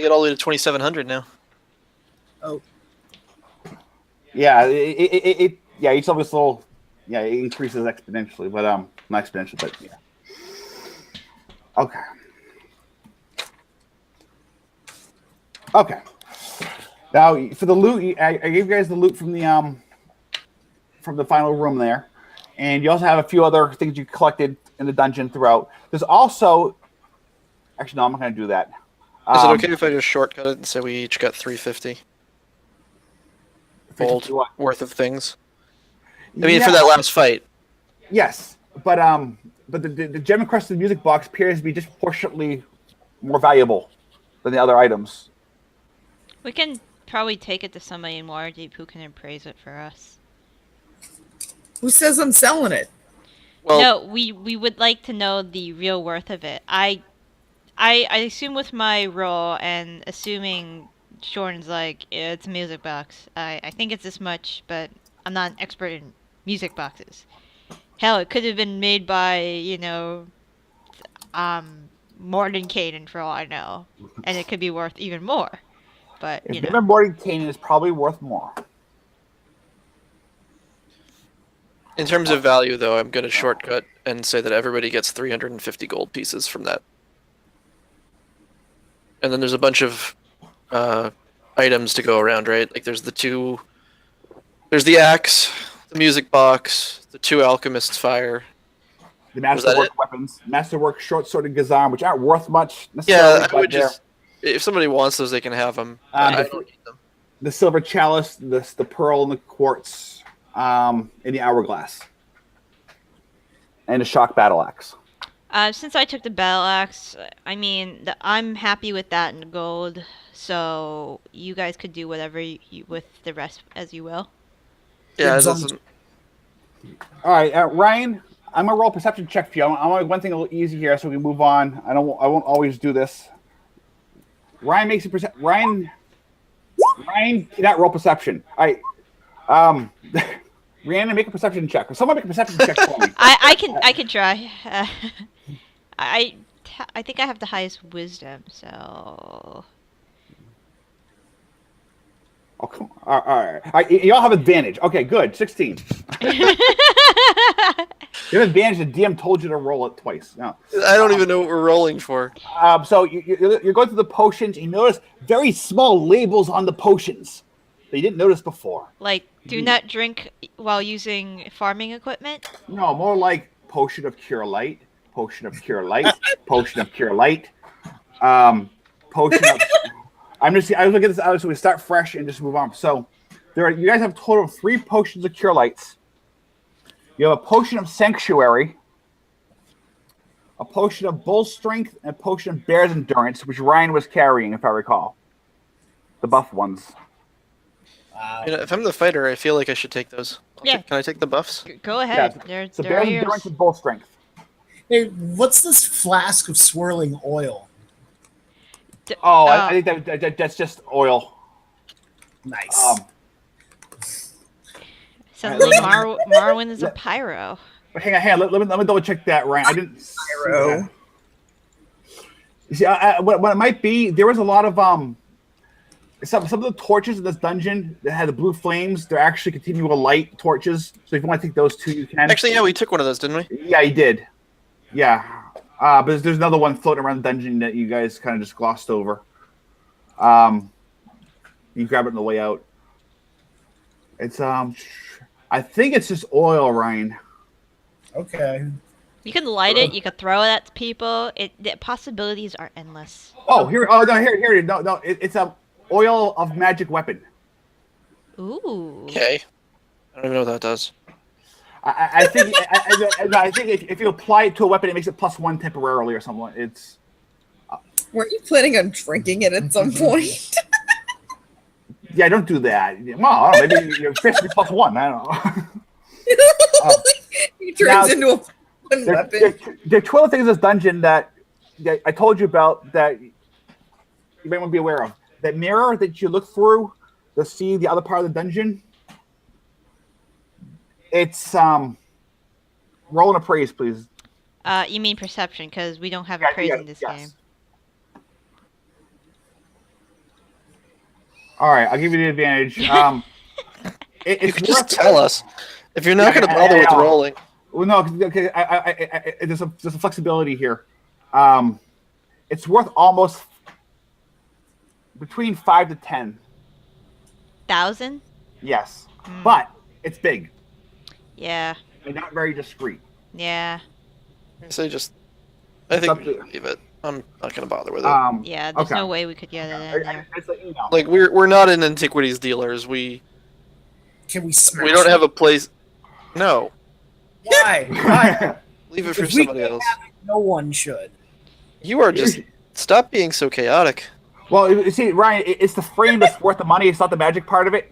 gotta get all the way to 2,700 now. Oh. Yeah, each level is a little, it increases exponentially, but not exponentially, but yeah. Okay. Okay. Now for the loot, I gave you guys the loot from the final room there, and you also have a few other things you collected in the dungeon throughout. There's also, actually, no, I'm not going to do that. Is it okay if I just shortcut it and say we each got 350 gold worth of things? I mean, for that last fight. Yes, but the gem encrusted music box appears to be disproportionately more valuable than the other items. We can probably take it to somebody in Waterdeep who can appraise it for us. Who says I'm selling it? Well, no, we would like to know the real worth of it. I assume with my roll and assuming Shorn's like, it's a music box. I think it's this much, but I'm not an expert in music boxes. Hell, it could have been made by, Morton Caden for all I know. And it could be worth even more. But, Morton Caden is probably worth more. In terms of value, though, I'm going to shortcut and say that everybody gets 350 gold pieces from that. And then there's a bunch of items to go around, right? Like there's the axe, the music box, the 2 alchemist's fire. The masterwork weapons, masterwork short-sworded gazarm, which aren't worth much necessarily. Yeah, I would just, if somebody wants those, they can have them. I don't need them. The silver chalice, the pearl, and the quartz, and the hourglass, and a shock battle axe. Since I took the battle axe, I mean, I'm happy with that in gold. So you guys could do whatever you with the rest as you will. Yeah, it doesn't. All right, Ryan. I'm gonna roll a perception check for you. I want one thing a little easy here, so we can move on. I won't always do this. Ryan makes a Ryan cannot roll perception. All right. Rhiannon, make a perception check. Or someone make a perception check for me. I can try. I think I have the highest wisdom, so. Oh, come on. All right. You all have advantage. Okay, good. 16. You have advantage. The DM told you to roll it twice. No. I don't even know what we're rolling for. So you're going through the potions. You notice very small labels on the potions that you didn't notice before. Like, do not drink while using farming equipment? No, more like potion of cure light, potion of cure light, potion of cure light, potion of... I was looking at this out, so we start fresh and just move on. So you guys have a total of 3 potions of cure lights. You have a potion of sanctuary, a potion of bull strength, and a potion of bear's endurance, which Ryan was carrying, if I recall. The buff ones. If I'm the fighter, I feel like I should take those. Yeah. Can I take the buffs? Go ahead. Yeah, so bear's endurance and bull strength. Hey, what's this flask of swirling oil? I think that's just oil. Nice. Sounds like Marwin is a pyro. Hang on. Let me double check that, Ryan. I didn't. Pyro. You see, what it might be, there was a lot of some of the torches in this dungeon that had the blue flames. They're actually continual light torches. So if you want to take those 2, you can. Actually, yeah, we took one of those, didn't we? Yeah, you did. Yeah. But there's another one floating around the dungeon that you guys kind of just glossed over. You grab it on the way out. It's I think it's just oil, Ryan. Okay. You can light it. You can throw it at people. The possibilities are endless. Oh, here! Oh no, here it is. No, it's a oil of magic weapon. Ooh. Okay. I don't even know what that does. I think if you apply it to a weapon, it makes it +1 temporarily or something. It's. Weren't you planning on drinking it at some point? Yeah, don't do that. Well, I don't know, maybe your fist be +1. I don't know. He turns into a fun weapon. There are 12 things in this dungeon that I told you about that you might want to be aware of. That mirror that you look through to see the other part of the dungeon. It's roll an appraise, please. You mean perception, because we don't have appraise in this game. All right, I'll give you the advantage. You It's could just worth. tell us if you're not Yeah, going to bother I with know. rolling. Well, no, okay. There's a flexibility here. It's worth almost between 5 to 10. 1,000? Yes, Hmm. but it's big Yeah. and not very discreet. Yeah. So I It's think up we to- should leave it. I'm not going to bother with it. Yeah, there's Okay. no way we could get it in there. Just let you know. Like we're not in antiquities dealers. We Can we smash don't it? have a place. No, Why? Why? leave it for If we somebody can't else. have it, no one should. You are just stop being so chaotic. Well, you see, Ryan, it's the frame that's worth the money. It's not the magic part of it.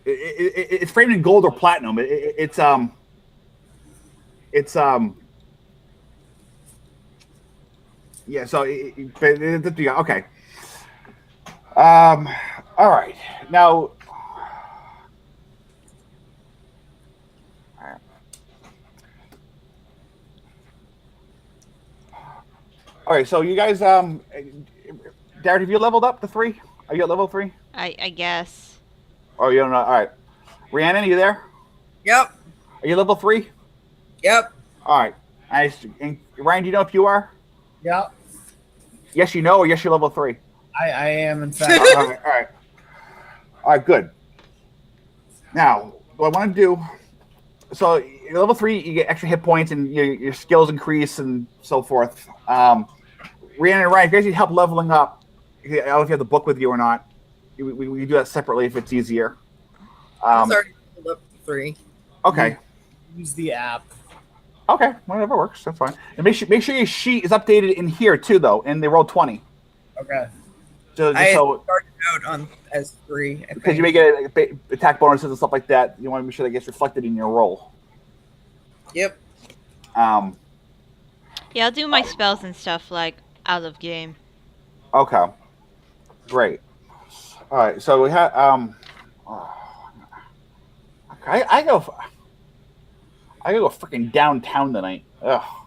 It's framed in gold or platinum. It's yeah. So okay. All right. Now. All right. So you guys, Darren, have you leveled up to 3? Are you at level 3? I guess. Oh, you don't know. All right. Rhiannon, are you there? Yep. Are you level 3? Yep. All right. And Ryan, do you know if you are? Yeah, Yes, you know, or yes, you're level 3. I am in fact. All right. All right. Good. Now, what I want to do. So, you're level 3, you get extra hit points, and your skills increase, and so forth. Rhiannon and Ryan, if you guys need help leveling up, I don't know if you have the book with you or not. We do that separately if it's easier. It's already leveled up to 3. Okay. Use the app. Okay, whatever works. That's fine. And make sure your sheet is updated in here too, though, in the roll 20. Okay. So, I so started out on as 3. I because you think. may get attack bonuses and stuff like that, you want to make sure that gets reflected in your roll. Yep. Um. Yeah, I'll do my spells and stuff like out of game. Okay. Great. All right. So we have I go freaking downtown tonight. Ugh. All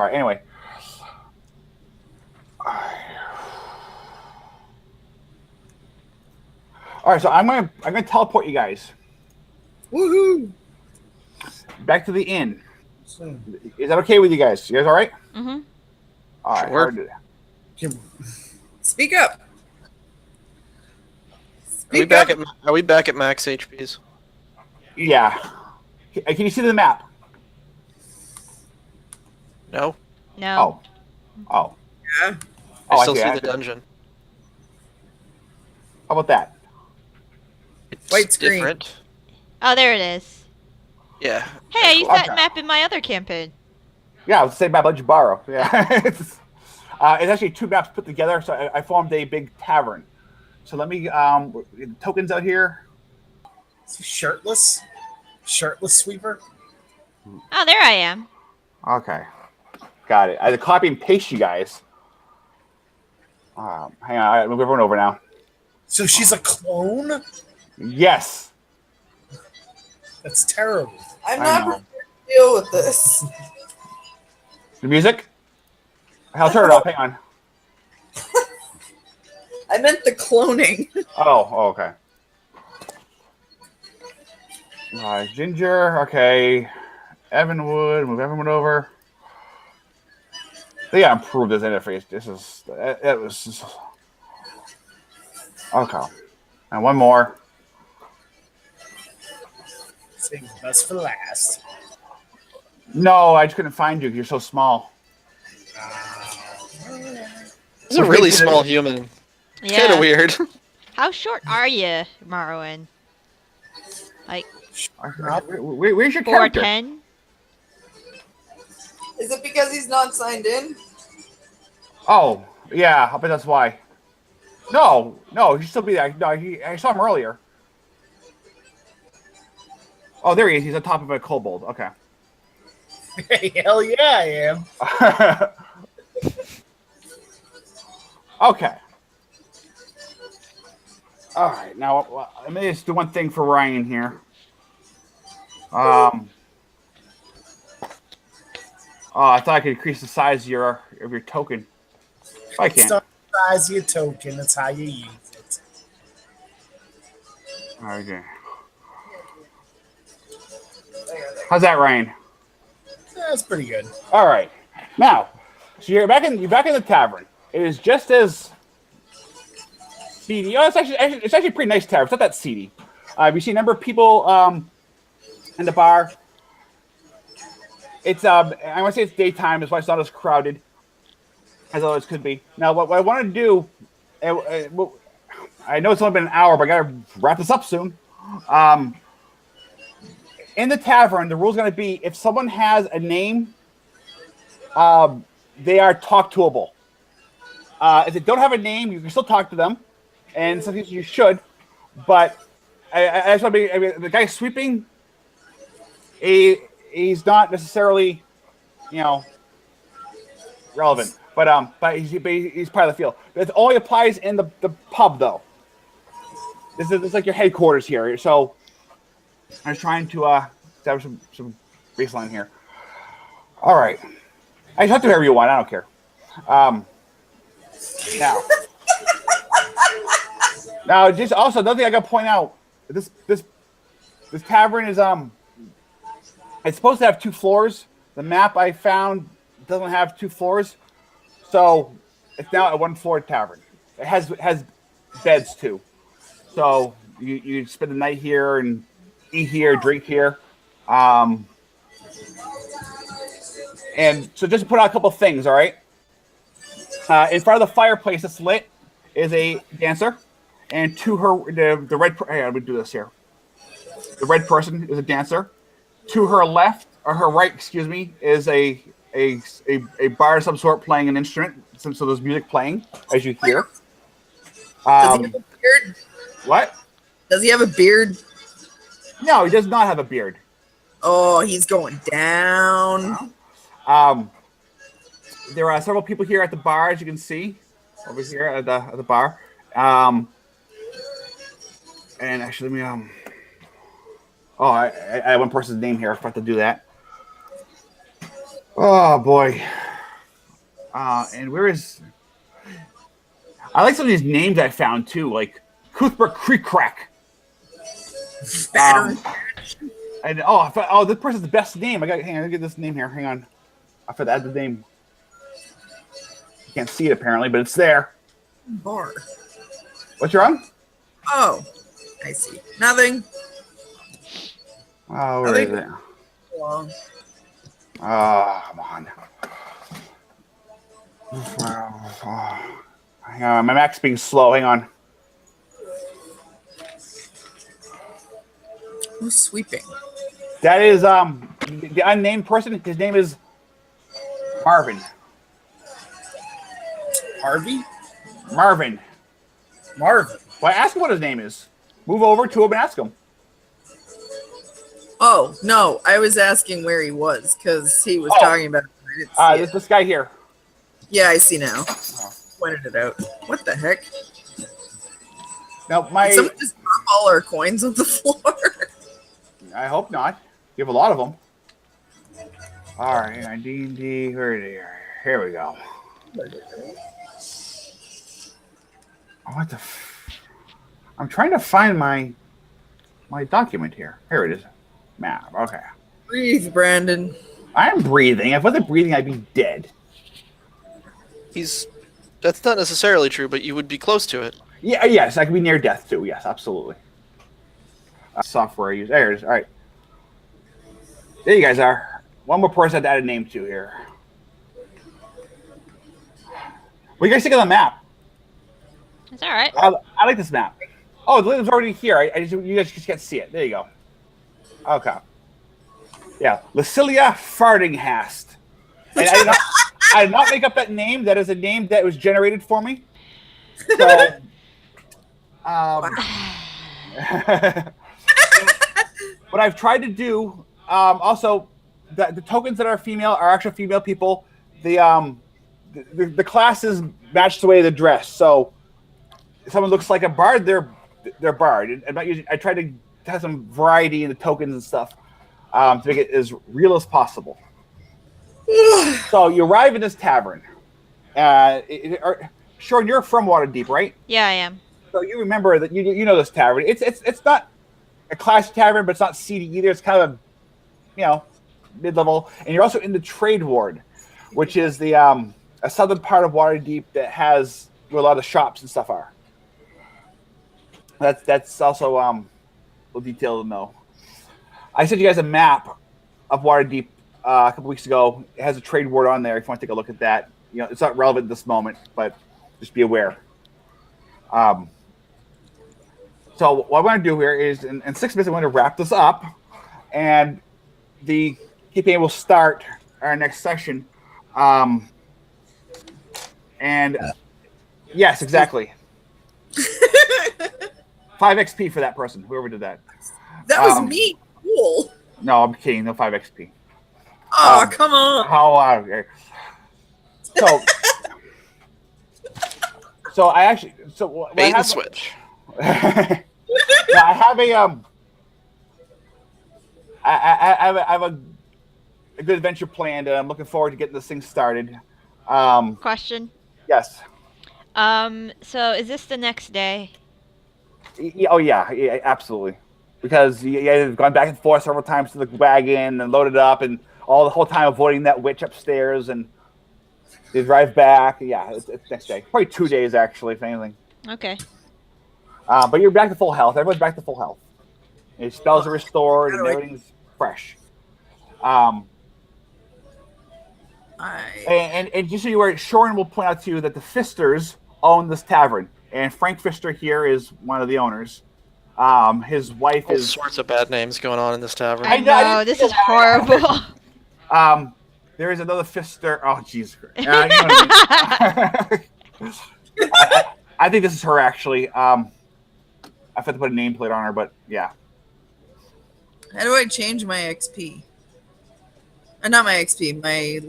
right. Anyway. All right. So I'm gonna teleport you guys Woohoo! back to the inn. So, Is that okay with you guys? You guys all right? Mm-hmm. All right. Sure. can- Speak up. Are we back at max HPs? Yeah. Can you see the map? No, No. Oh. Yeah. Oh, I still see. see the dungeon. How about that? It's White screen. different. Oh, there it is. Yeah. Hey, I used Okay. that map in my other campaign. Yeah, I was the same map I let you borrow. Yeah. It's actually 2 maps put together, so I formed a big tavern. So let me tokens out here. is he shirtless? Shirtless sweeper? Oh, there I am. Okay. Got it. I had to copy and paste you guys. Hang on, I move everyone over now. So she's a clone? Yes. That's terrible. I'm I not know. prepared to deal with this. The music? I'll turn it off. Hang on. I meant the cloning. Oh, okay. Ginger, okay. Evenwood, move everyone over. They gotta improve this interface. It was just... Okay. And one more. Save the best for last. No, I just couldn't find you. You're so small. This is a really small human. It's kind Yeah. of weird. How short are you, Marwin? Like Where's your character? 4'10"? Is it because he's not signed in? Oh, yeah. I bet that's why. No, he should still be there. No, I saw him earlier. Oh, there he is. He's on top of a kobold. Okay. Hell yeah, I am. Okay. All right. Now, let me just do one thing for Ryan here. Oh, I thought I could increase the size of your token. I can't. Stop buys you a token. That's how you use it. Okay. How's that, Ryan? That's pretty good. All right. Now, so you're back in the tavern. It is just as seedy. Oh, it's actually a pretty nice tavern. It's not that seedy. You see a number of people in the bar. It's I want to say it's daytime. That's why it's not as crowded as always could be. Now, what I want to do, I know it's only been an hour, but I got to wrap this up soon. In the tavern, the rule is going to be if someone has a name, they are talk toable. If they don't have a name, you can still talk to them, and sometimes you should. But I just want to be the guy sweeping. He's not necessarily, relevant, but he's part of the field. It only applies in the pub, though. This is like your headquarters here, so I'm just trying to establish some baseline here. All right, I talk to whoever you want. I don't care. Now, just also another thing I got to point out: this tavern is it's supposed to have 2 floors. The map I found doesn't have 2 floors, so it's now a 1-floor tavern. It has beds too, so you spend the night here and eat here, drink here, and so just to put out a couple things. All right, in front of the fireplace that's lit is a dancer, and to the red. Hey, I'm gonna do this here. The red person is a dancer. To her left, or her right, excuse me, is a bar of some sort playing an instrument. So there's music playing, as you hear. Does he have a beard? What? Does he have a beard? No, he does not have a beard. Oh, he's going down. There are several people here at the bar, as you can see, over here at the bar. And actually, let me Oh, I have one person's name here. I forgot to do that. Oh boy. And where is? I like some of these names I found too, like Cuthbert Creek Crack. And this person's the best name. Hang on, let me get this name here. Hang on. I forgot to add the name. You can't see it apparently, but it's there. Bar. What's wrong? Oh, I see. Nothing. Oh, where is it? Long. Oh, come on. Hang on, my Mac's being slow. Hang on. Who's sweeping? That is the unnamed person. His name is Marvin. Harvey? Marvin. Marvin. Well, ask him what his name is. Move over to him and ask him. Oh, no. I was asking where he was because he was talking about it. I didn't see it. This guy here. Yeah, I see now. Pointed it out. What the heck? Now, Did someone just drop all our coins on the floor? I hope not. You have a lot of them. All right, D&D. Here we go. What the? I'm trying to find my document here. Here it is. Map. Okay. Breathe, Brandon. I'm breathing. If I wasn't breathing, I'd be dead. That's not necessarily true, but you would be close to it. Yeah. Yes, I could be near death too. Yes, absolutely. Software I use. There it is. All right. There you guys are. One more person to add a name to here. What do you guys think of the map? It's all right. I like this map. Oh, the little's already here. You guys just can't see it. There you go. Okay. Yeah, Lacilia Fardinghast. And I did not make up that name. That is a name that was generated for me. So, what I've tried to do, also, the tokens that are female are actual female people. The classes match the way they dress. So, if someone looks like a bard, they're bard. I tried to have some variety in the tokens and stuff to make it as real as possible. So you arrive in this tavern. Shorn, you're from Waterdeep, right? Yeah, I am. So you remember that you know this tavern. It's not a classy tavern, but it's not seedy either. It's kind of mid-level, and you're also in the Trade Ward, which is the a southern part of Waterdeep that has where a lot of shops and stuff are. That's also a little detail to know. I sent you guys a map of Waterdeep a couple weeks ago. It has a Trade Ward on there if you want to take a look at that. It's not relevant at this moment, but just be aware. So what I want to do here is, in 6 minutes, I'm going to wrap this up, and the campaign will start our next session. And yes, exactly. 5 XP for that person, whoever did that. That was me. Cool. No, I'm kidding. No 5 XP. Oh, come on. How? So I actually Bait and switch. I have I have a good adventure planned, and I'm looking forward to getting this thing started. Question. Yes. So is this the next day? Oh yeah, absolutely. Because you've gone back and forth several times to the wagon and loaded up, and the whole time avoiding that witch upstairs, and they drive back. Yeah, it's next day. Probably 2 days actually, if anything. Okay. But you're back to full health. Everyone's back to full health. Your spells are restored and everything's fresh. And just so you are, Shorn will point out to you that the Fisters own this tavern, and Frank Pfister here is one of the owners. His wife All is sorts of bad names going on in this tavern. I know, this is horrible. There is another Pfister. Oh, Jesus Christ. You know what I mean? I think this is her, actually. I have to put a nameplate on her, but yeah. How do I change my XP? Not my XP, my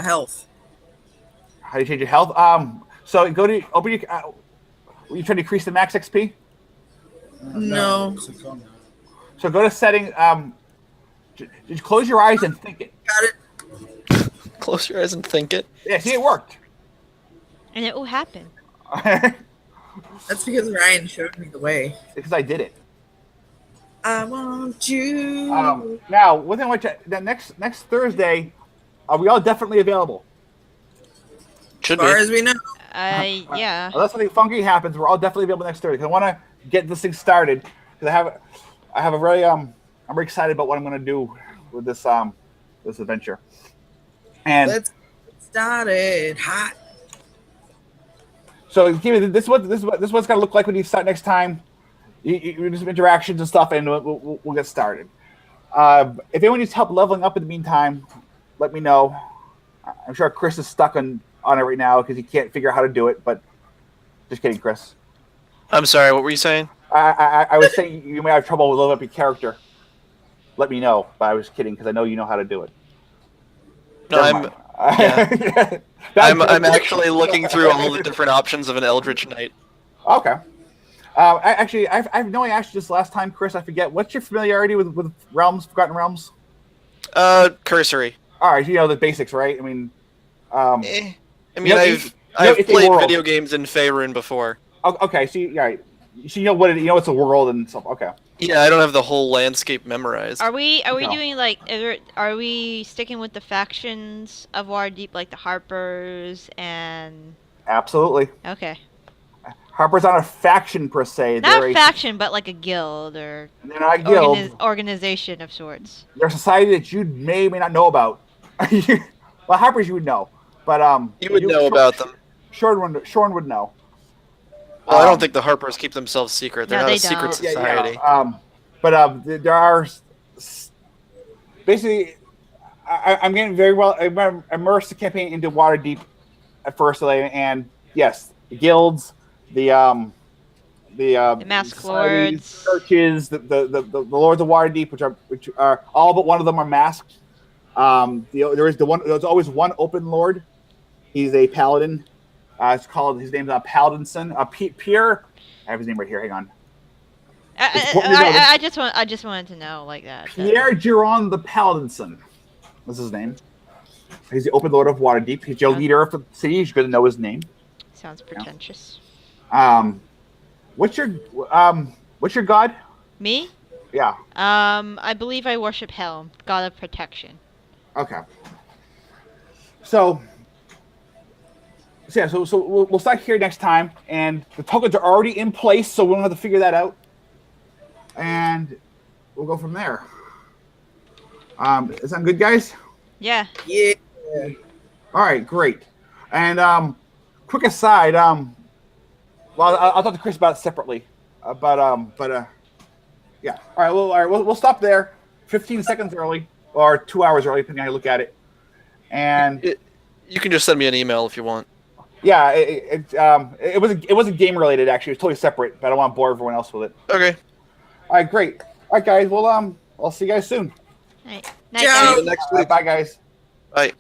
health. How do you change your health? So go to open your. You trying to increase the max XP? No. So go to setting. Just close your eyes and think it. Got it. Close your eyes and think it. Yeah, see, it worked. And it will happen. That's because Ryan showed me the way. Because I did it. I want you. Now, one thing that next Thursday, are we all definitely available? Should As far be. as we know. Yeah. Unless something funky happens, we're all definitely available next Thursday. Because I want to get this thing started. Because I have a very I'm very excited about what I'm going to do with this this adventure. And Let's get started hot. So, this is what's going to look like when you start next time. You do some interactions and stuff, and we'll get started. If anyone needs help leveling up in the meantime, let me know. I'm sure Chris is stuck on it right now because he can't figure out how to do it. But just kidding, Chris. I'm sorry. What were you saying? I was saying you may have trouble with leveling up your character. Let me know. But I was kidding because I know you know how to do it. No, I'm actually looking through all the different options of an Eldritch Knight. Okay. Actually, I know I asked you this last time, Chris. I forget. What's your familiarity with realms, Forgotten Realms? Cursory. All right, you know the basics, right? I mean, I mean, I've played video games in Faerun before. Okay, so you know what it's a world and stuff. Okay. Yeah, I don't have the whole landscape memorized. Are we doing are we sticking with the factions of Waterdeep, like the Harpers and? Absolutely. Okay. Harper's not a faction per se. Not a faction, but like a guild or. They're not a guild. Organization of sorts. They're a society that you may or may not know about. Well, Harper's you would know, but you would know about them. Shorn would know. Well, I don't think the Harpers keep themselves secret. They're No, not they a secret don't. society. But there are basically. I'm getting very well. I'm immersed the campaign into Waterdeep at first, and yes, the guilds, the masked lords, churches, the lords of Waterdeep, which are all but one of them are masked. There's always one open lord. He's a paladin. His name's Paladinson. Pierre. I have his name right here. Hang on. I just wanted to know like that. Pierre Giron the Paladinson. That's his name. He's the open lord of Waterdeep. He's your leader of the city. You're going to know his name. Sounds pretentious. What's your god? Me? Yeah. I believe I worship Helm, god of protection. Okay. So we'll start here next time, and the tokens are already in place, so we don't have to figure that out, and we'll go from there. Is that good, guys? Yeah. Yeah. All right, great. And quick aside, well, I'll talk to Chris about it separately. Yeah. All right. We'll stop there. 15 seconds early, or 2 hours early, depending on how you look at it. And You can just send me an email if you want. yeah, it wasn't game related actually. It was totally separate, but I don't want to bore everyone else with it. Okay. All right, great. All right, guys. Well, I'll see you guys soon. Right. Ciao. See you next week. Bye, guys. Bye.